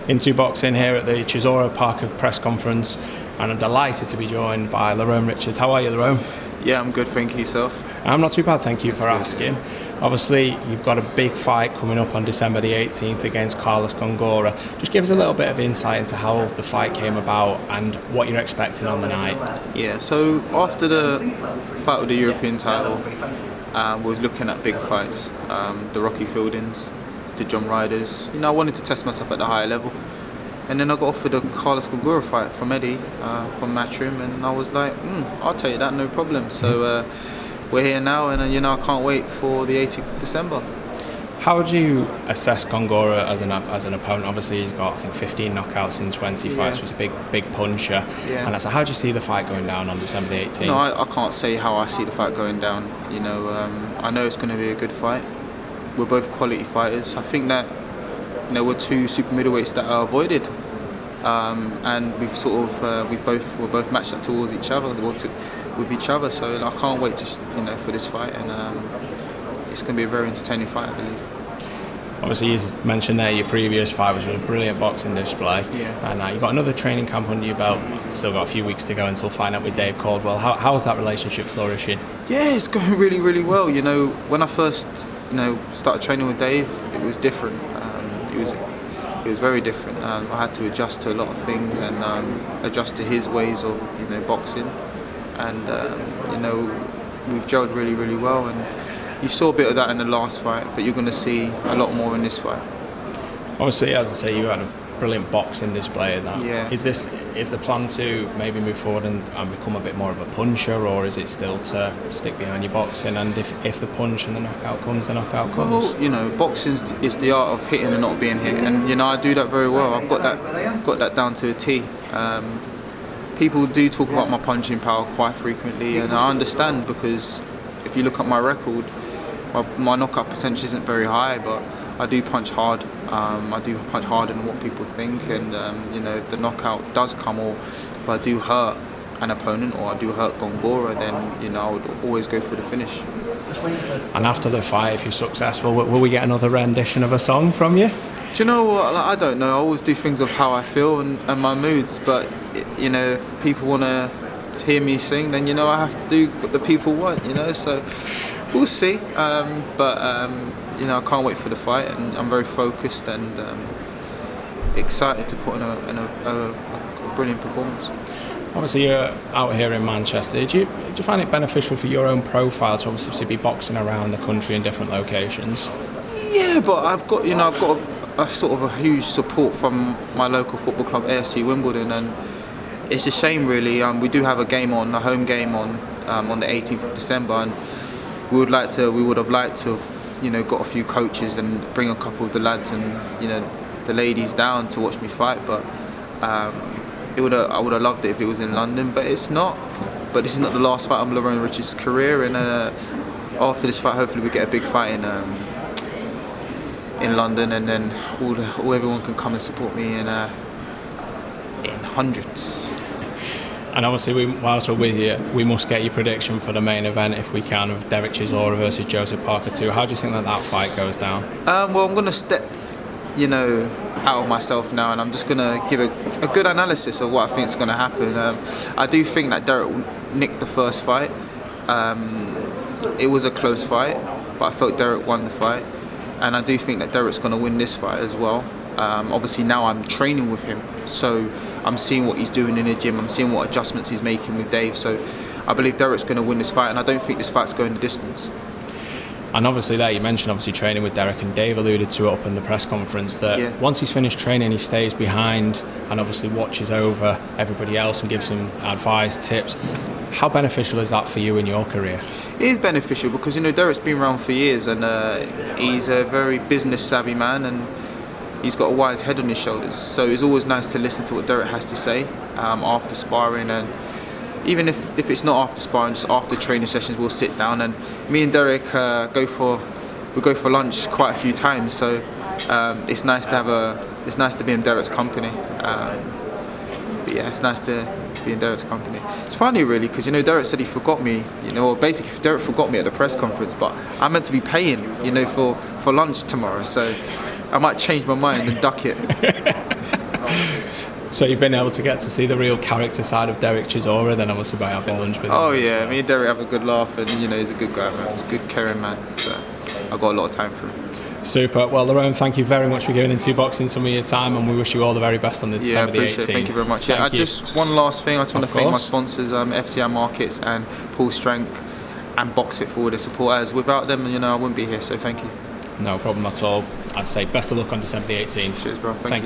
INTU Boxing here at the Chisora Parker press conference, and I'm delighted to be joined by Lerrone Richards. How are you, Lerrone? Yeah, I'm good, thank you. Yourself? I'm not too bad, thank you for That's asking. good, Obviously, you've got a big fight coming up on December the 18th against Gongora. Just give us a little bit of insight into how the fight came about and what you're expecting on the night. Yeah, so after the fight with the European title, we was looking at bigger fights, the Rocky Fieldings, the John Ryders. I wanted to test myself at the higher level. And then I got offered a Gongora fight from Eddie, from Matchroom, and I was like, I'll take that, no problem. So we're here now, and I can't wait for the 18th of December. How would you assess Gongora as an opponent? Obviously, he's got, I think, 15 knockouts in 20 fights. He's a big puncher. Yeah. And so how do you see the fight going down on December the 18th? No, I can't say how I see the fight going down. I know it's going to be a good fight. We're both quality fighters. I think that we're two super middleweights that are avoided, and we're both matched up towards each other, with each other. So I can't wait to for this fight, and it's going to be a very entertaining fight, I believe. Obviously, you mentioned there your previous fight was a brilliant boxing display. Yeah. And you've got another training camp under your belt. Still got a few weeks to go until fight out with Dave Caldwell. How is that relationship flourishing? Yeah, it's going really, really well. When I first started training with Dave, it was different. It was very different. I had to adjust to a lot of things and adjust to his ways of boxing. And we've gelled really, really well. And you saw a bit of that in the last fight, but you're going to see a lot more in this fight. Obviously, as I say, you had a brilliant boxing display in that. Yeah. Is the plan to maybe move forward and become a bit more of a puncher, or is it still to stick behind your boxing? And if the punch and the knockout comes, the knockout comes. Well, boxing is the art of hitting and not being hit, and I do that very well. I've got that down to a T. People do talk about my punching power quite frequently, and I understand, because if you look at my record, my knockout percentage isn't very high, but I do punch hard. I do punch harder than what people think, and if the knockout does come, or if I do hurt an opponent or I do hurt Gongora, then I would always go for the finish. And after the fight, if you're successful, will we get another rendition of a song from you? Do you know what? I don't know. I always do things of how I feel and my moods, but if people want to hear me sing, then I have to do what the people want. So we'll see. I can't wait for the fight, and I'm very focused and excited to put in a brilliant performance. Obviously, you're out here in Manchester. Do you find it beneficial for your own profile to obviously be boxing around the country in different locations? Yeah, but I've got a sort of a huge support from my local football club, AFC Wimbledon, and it's a shame really. We do have a home game on the 18th of December, and we would have liked to have got a few coaches and bring a couple of the lads and the ladies down to watch me fight, but I would have loved it if it was in London, but it's not. But this is not the last fight of Lerrone Richards' career, and after this fight, hopefully we get a big fight in London, and then everyone can come and support me in hundreds. And obviously, whilst we're with you, we must get your prediction for the main event, if we can, of Derek Chisora versus Joseph Parker 2. How do you think that fight goes down? Well, I'm going to step, out of myself now, and I'm just going to give a good analysis of what I think is going to happen. I do think that Derek nicked the first fight. It was a close fight, but I felt Derek won the fight. And I do think that Derek's going to win this fight as well. Obviously now I'm training with him, so I'm seeing what he's doing in the gym, I'm seeing what adjustments he's making with Dave, so I believe Derek's going to win this fight, and I don't think this fight's going the distance. And obviously there, you mentioned training with Derek, and Dave alluded to it up in the press conference that once he's finished training, he stays behind and obviously watches over everybody else and gives them advice, tips. How beneficial is that for you in your career? It is beneficial because Derek's been around for years, and he's a very business savvy man, and he's got a wise head on his shoulders, so it's always nice to listen to what Derek has to say after sparring, and even if it's not after sparring, just after training sessions, we'll sit down, and me and Derek go for lunch quite a few times, so it's nice to be in Derek's company. But yeah, it's nice to be in Derek's company. It's funny really, because Derek said he forgot me, or basically Derek forgot me at the press conference, but I'm meant to be paying for lunch tomorrow, so I might change my mind and duck it. So you've been able to get to see the real character side of Derek Chisora then, obviously, by having lunch with him. Oh yeah, me and Derek have a good laugh, and he's a good guy, man. He's a good, caring man. So I've got a lot of time for him. Super. Well, Lerrone, thank you very much for giving INTU Boxing some of your time, and we wish you all the very best on the December the 18th. Yeah, I appreciate it. Thank you very much. Yeah, just one last thing. I just want to thank my sponsors, FCI Markets and Paul Strength and BoxFit for all their support. As without them, I wouldn't be here. So thank you. No problem at all. I'd say best of luck on December the 18th. Cheers, bro. Thank you.